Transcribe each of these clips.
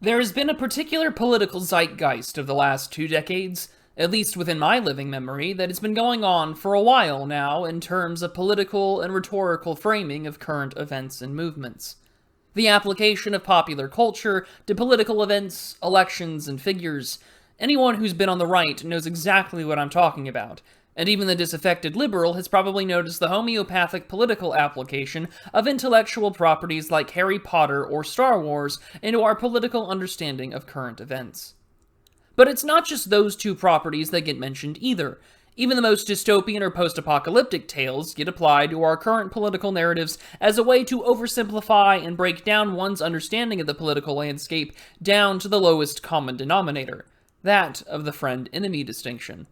There has been a particular political zeitgeist of the last 2 decades, at least within my living memory, that has been going on for a while now in terms of political and rhetorical framing of current events and movements. The application of popular culture to political events, elections, and figures. Anyone who's been on the right knows exactly what I'm talking about, and even the disaffected liberal has probably noticed the homeopathic political application of intellectual properties like Harry Potter or Star Wars into our political understanding of current events. But it's not just those two properties that get mentioned either. Even the most dystopian or post-apocalyptic tales get applied to our current political narratives as a way to oversimplify and break down one's understanding of the political landscape down to the lowest common denominator, that of the friend-enemy distinction.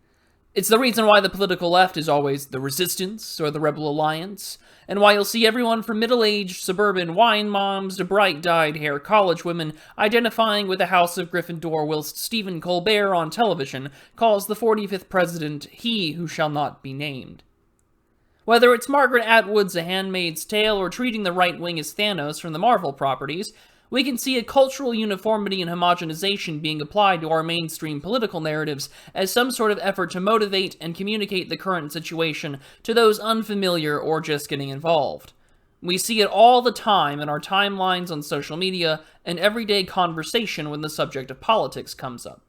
It's the reason why the political left is always the resistance or the rebel alliance, and why you'll see everyone from middle-aged suburban wine moms to bright-dyed hair college women identifying with the House of Gryffindor, whilst Stephen Colbert on television calls the 45th president he who shall not be named. Whether it's Margaret Atwood's A Handmaid's Tale or treating the right wing as Thanos from the Marvel properties, we can see a cultural uniformity and homogenization being applied to our mainstream political narratives as some sort of effort to motivate and communicate the current situation to those unfamiliar or just getting involved. We see it all the time in our timelines on social media and everyday conversation when the subject of politics comes up.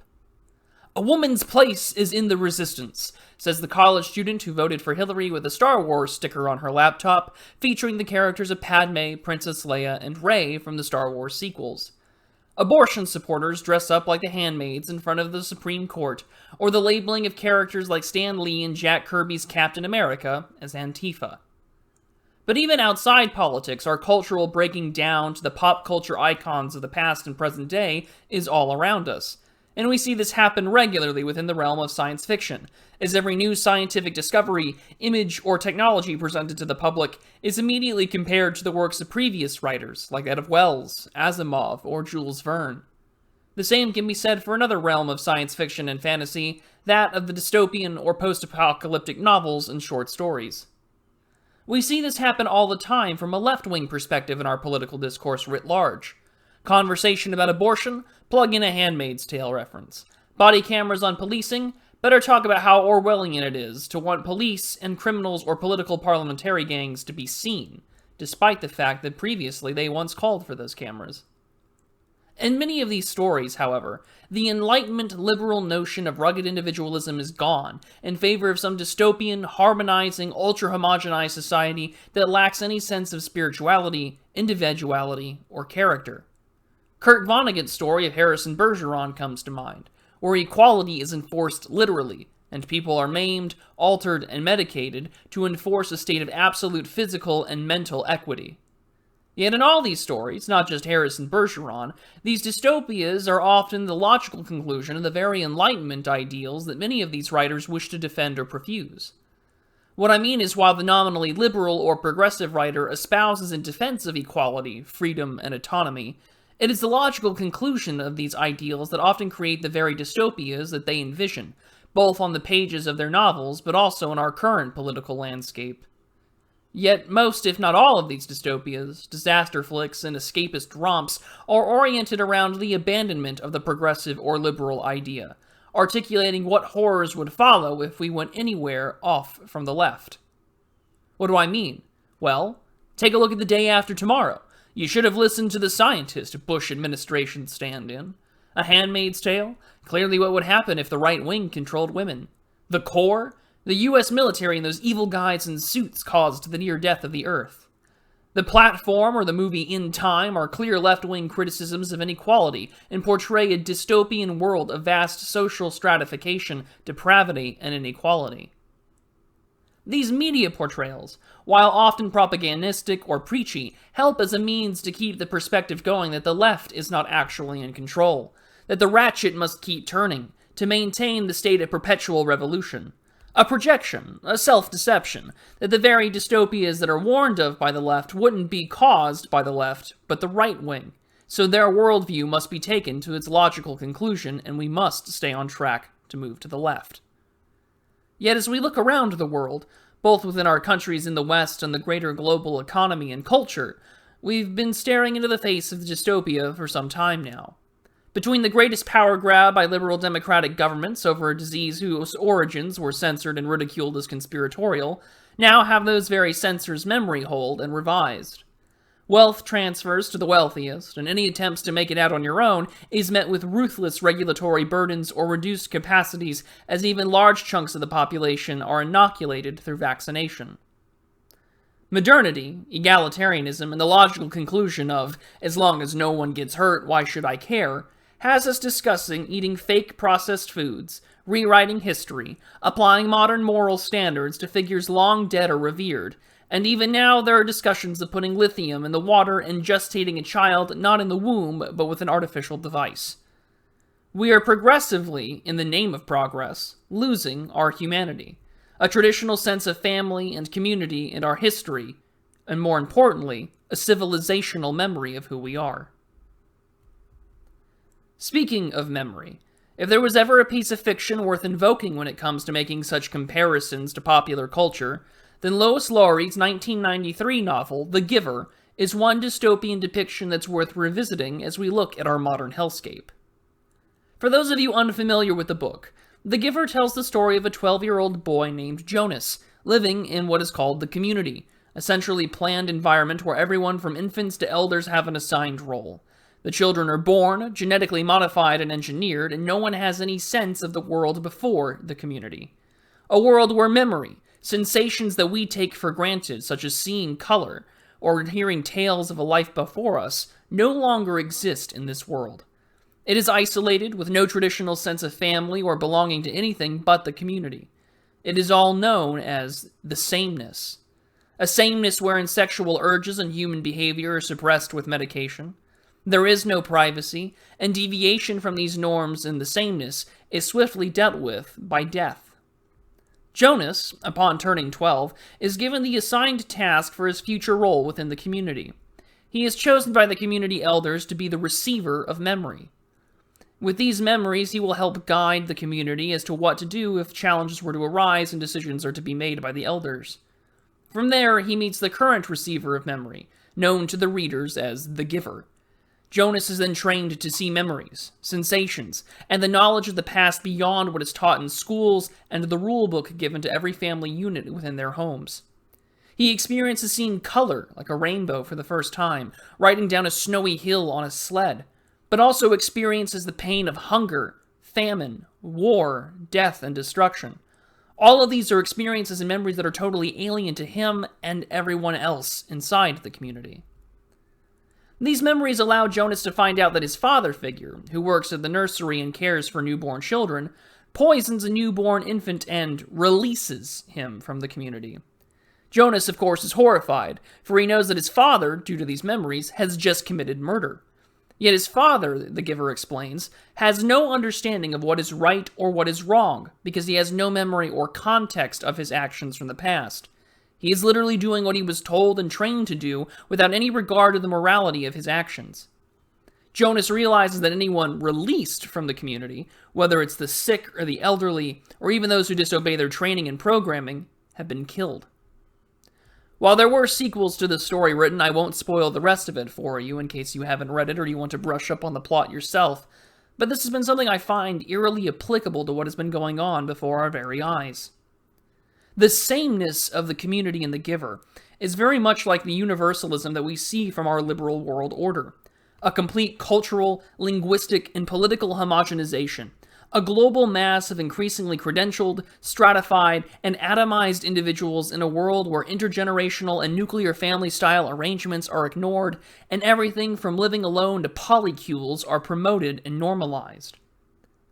A woman's place is in the resistance, says the college student who voted for Hillary with a Star Wars sticker on her laptop, featuring the characters of Padme, Princess Leia, and Rey from the Star Wars sequels. Abortion supporters dress up like the handmaids in front of the Supreme Court, or the labeling of characters like Stan Lee and Jack Kirby's Captain America as Antifa. But even outside politics, our cultural breaking down to the pop culture icons of the past and present day is all around us. And we see this happen regularly within the realm of science fiction, as every new scientific discovery, image, or technology presented to the public is immediately compared to the works of previous writers, like that of Wells, Asimov, or Jules Verne. The same can be said for another realm of science fiction and fantasy, that of the dystopian or post-apocalyptic novels and short stories. We see this happen all the time from a left-wing perspective in our political discourse writ large. Conversation about abortion? Plug in a Handmaid's Tale reference. Body cameras on policing? Better talk about how Orwellian it is to want police and criminals or political parliamentary gangs to be seen, despite the fact that previously they once called for those cameras. In many of these stories, however, the Enlightenment liberal notion of rugged individualism is gone in favor of some dystopian, harmonizing, ultra-homogenized society that lacks any sense of spirituality, individuality, or character. Kurt Vonnegut's story of Harrison Bergeron comes to mind, where equality is enforced literally, and people are maimed, altered, and medicated to enforce a state of absolute physical and mental equity. Yet in all these stories, not just Harrison Bergeron, these dystopias are often the logical conclusion of the very Enlightenment ideals that many of these writers wish to defend or profuse. What I mean is, while the nominally liberal or progressive writer espouses in defense of equality, freedom, and autonomy, it is the logical conclusion of these ideals that often create the very dystopias that they envision, both on the pages of their novels, but also in our current political landscape. Yet most, if not all, of these dystopias, disaster flicks, and escapist romps are oriented around the abandonment of the progressive or liberal idea, articulating what horrors would follow if we went anywhere off from the left. What do I mean? Well, take a look at The Day After Tomorrow. You should have listened to the scientist Bush administration stand-in. A Handmaid's Tale? Clearly what would happen if the right wing controlled women. The Core? The US military and those evil guys in suits caused the near death of the Earth. The Platform or the movie In Time are clear left-wing criticisms of inequality and portray a dystopian world of vast social stratification, depravity, and inequality. These media portrayals, while often propagandistic or preachy, help as a means to keep the perspective going that the left is not actually in control, that the ratchet must keep turning, to maintain the state of perpetual revolution. A projection, a self-deception, that the very dystopias that are warned of by the left wouldn't be caused by the left, but the right wing, so their worldview must be taken to its logical conclusion, and we must stay on track to move to the left. Yet as we look around the world, both within our countries in the West and the greater global economy and culture, we've been staring into the face of the dystopia for some time now. Between the greatest power grab by liberal democratic governments over a disease whose origins were censored and ridiculed as conspiratorial, now have those very censors' memory hold and revised. Wealth transfers to the wealthiest, and any attempts to make it out on your own is met with ruthless regulatory burdens or reduced capacities, as even large chunks of the population are inoculated through vaccination. Modernity, egalitarianism, and the logical conclusion of, as long as no one gets hurt, why should I care, has us discussing eating fake processed foods, rewriting history, applying modern moral standards to figures long dead or revered, and even now there are discussions of putting lithium in the water and gestating a child not in the womb, but with an artificial device. We are progressively, in the name of progress, losing our humanity, a traditional sense of family and community in our history, and more importantly, a civilizational memory of who we are. Speaking of memory, if there was ever a piece of fiction worth invoking when it comes to making such comparisons to popular culture, then Lois Lowry's 1993 novel, The Giver, is one dystopian depiction that's worth revisiting as we look at our modern hellscape. For those of you unfamiliar with the book, The Giver tells the story of a 12-year-old boy named Jonas, living in what is called the community, a centrally planned environment where everyone from infants to elders have an assigned role. The children are born, genetically modified and engineered, and no one has any sense of the world before the community. A world where memory, sensations that we take for granted, such as seeing color, or hearing tales of a life before us, no longer exist in this world. It is isolated, with no traditional sense of family or belonging to anything but the community. It is all known as the sameness. A sameness wherein sexual urges and human behavior are suppressed with medication. There is no privacy, and deviation from these norms in the sameness is swiftly dealt with by death. Jonas, upon turning 12, is given the assigned task for his future role within the community. He is chosen by the community elders to be the receiver of memory. With these memories, he will help guide the community as to what to do if challenges were to arise and decisions are to be made by the elders. From there, he meets the current receiver of memory, known to the readers as the Giver. Jonas is then trained to see memories, sensations, and the knowledge of the past beyond what is taught in schools and the rulebook given to every family unit within their homes. He experiences seeing color, like a rainbow, for the first time, riding down a snowy hill on a sled, but also experiences the pain of hunger, famine, war, death, and destruction. All of these are experiences and memories that are totally alien to him and everyone else inside the community. These memories allow Jonas to find out that his father figure, who works at the nursery and cares for newborn children, poisons a newborn infant and releases him from the community. Jonas, of course, is horrified, for he knows that his father, due to these memories, has just committed murder. Yet his father, the Giver explains, has no understanding of what is right or what is wrong, because he has no memory or context of his actions from the past. He is literally doing what he was told and trained to do without any regard to the morality of his actions. Jonas realizes that anyone released from the community, whether it's the sick or the elderly, or even those who disobey their training and programming, have been killed. While there were sequels to the story written, I won't spoil the rest of it for you in case you haven't read it or you want to brush up on the plot yourself, but this has been something I find eerily applicable to what has been going on before our very eyes. The sameness of the community and the Giver is very much like the universalism that we see from our liberal world order. A complete cultural, linguistic, and political homogenization. A global mass of increasingly credentialed, stratified, and atomized individuals in a world where intergenerational and nuclear family-style arrangements are ignored, and everything from living alone to polycules are promoted and normalized.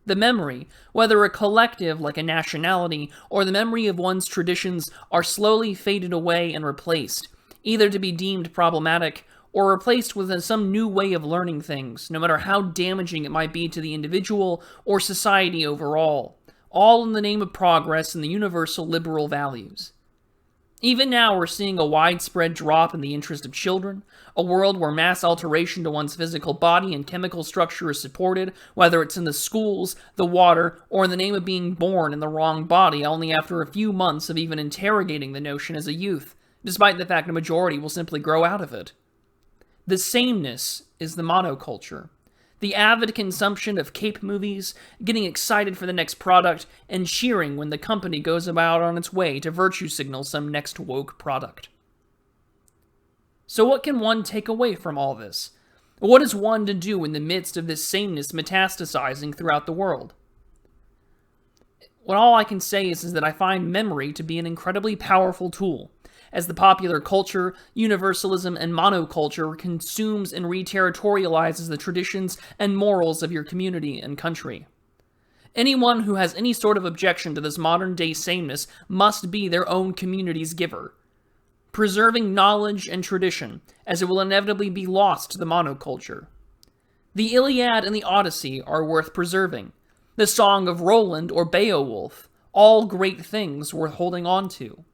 The memory, whether a collective like a nationality or the memory of one's traditions, are slowly faded away and replaced, either to be deemed problematic or replaced with some new way of learning things, no matter how damaging it might be to the individual or society overall, all in the name of progress and the universal liberal values. Even now, we're seeing a widespread drop in the interest of children, a world where mass alteration to one's physical body and chemical structure is supported, whether it's in the schools, the water, or in the name of being born in the wrong body only after a few months of even interrogating the notion as a youth, despite the fact a majority will simply grow out of it. The sameness is the monoculture. The avid consumption of cape movies, getting excited for the next product, and cheering when the company goes about on its way to virtue signal some next woke product. So what can one take away from all this? What is one to do in the midst of this sameness metastasizing throughout the world? All I can say is that I find memory to be an incredibly powerful tool, as the popular culture, universalism, and monoculture consumes and re-territorializes the traditions and morals of your community and country. Anyone who has any sort of objection to this modern-day sameness must be their own community's giver, preserving knowledge and tradition, as it will inevitably be lost to the monoculture. The Iliad and the Odyssey are worth preserving. The Song of Roland or Beowulf, all great things worth holding on to.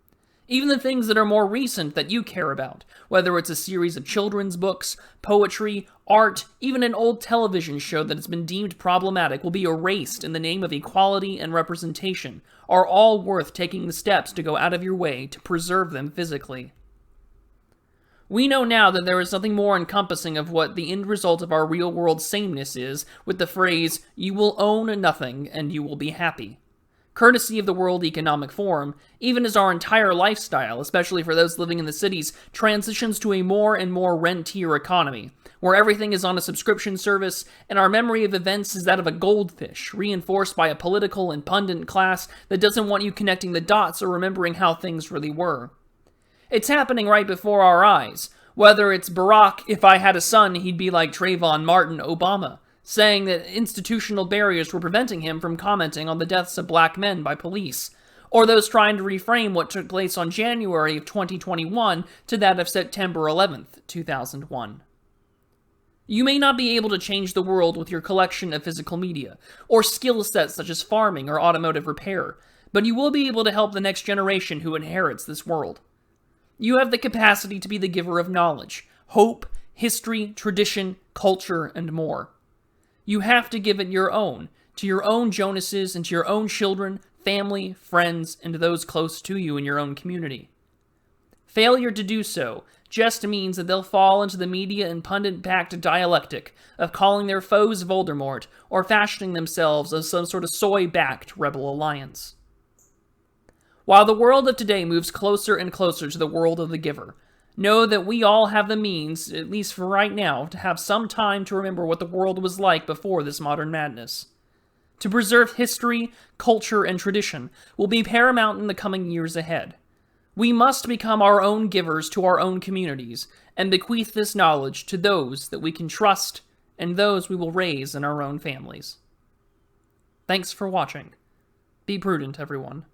Even the things that are more recent that you care about, whether it's a series of children's books, poetry, art, even an old television show that has been deemed problematic will be erased in the name of equality and representation, are all worth taking the steps to go out of your way to preserve them physically. We know now that there is something more encompassing of what the end result of our real-world sameness is with the phrase, "You will own nothing and you will be happy." Courtesy of the World Economic Forum, even as our entire lifestyle, especially for those living in the cities, transitions to a more and more rentier economy, where everything is on a subscription service, and our memory of events is that of a goldfish, reinforced by a political and pundit class that doesn't want you connecting the dots or remembering how things really were. It's happening right before our eyes, whether it's Barack, if I had a son, he'd be like Trayvon Martin Obama, saying that institutional barriers were preventing him from commenting on the deaths of black men by police, or those trying to reframe what took place on January of 2021 to that of September 11th, 2001. You may not be able to change the world with your collection of physical media, or skill sets such as farming or automotive repair, but you will be able to help the next generation who inherits this world. You have the capacity to be the giver of knowledge, hope, history, tradition, culture, and more. You have to give it your own, to your own Jonases and to your own children, family, friends, and those close to you in your own community. Failure to do so just means that they'll fall into the media and pundit-backed dialectic of calling their foes Voldemort or fashioning themselves as some sort of soy-backed rebel alliance. While the world of today moves closer and closer to the world of the giver, know that we all have the means, at least for right now, to have some time to remember what the world was like before this modern madness. To preserve history, culture, and tradition will be paramount in the coming years ahead. We must become our own givers to our own communities, and bequeath this knowledge to those that we can trust and those we will raise in our own families. Thanks for watching. Be prudent, everyone.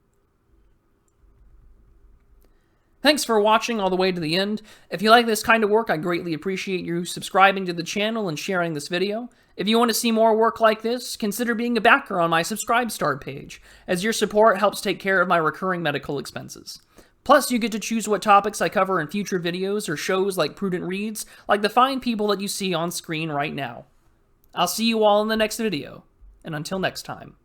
Thanks for watching all the way to the end. If you like this kind of work, I greatly appreciate you subscribing to the channel and sharing this video. If you want to see more work like this, consider being a backer on my Subscribe Start page, as your support helps take care of my recurring medical expenses. Plus, you get to choose what topics I cover in future videos or shows like Prudent Reads, like the fine people that you see on screen right now. I'll see you all in the next video, and until next time.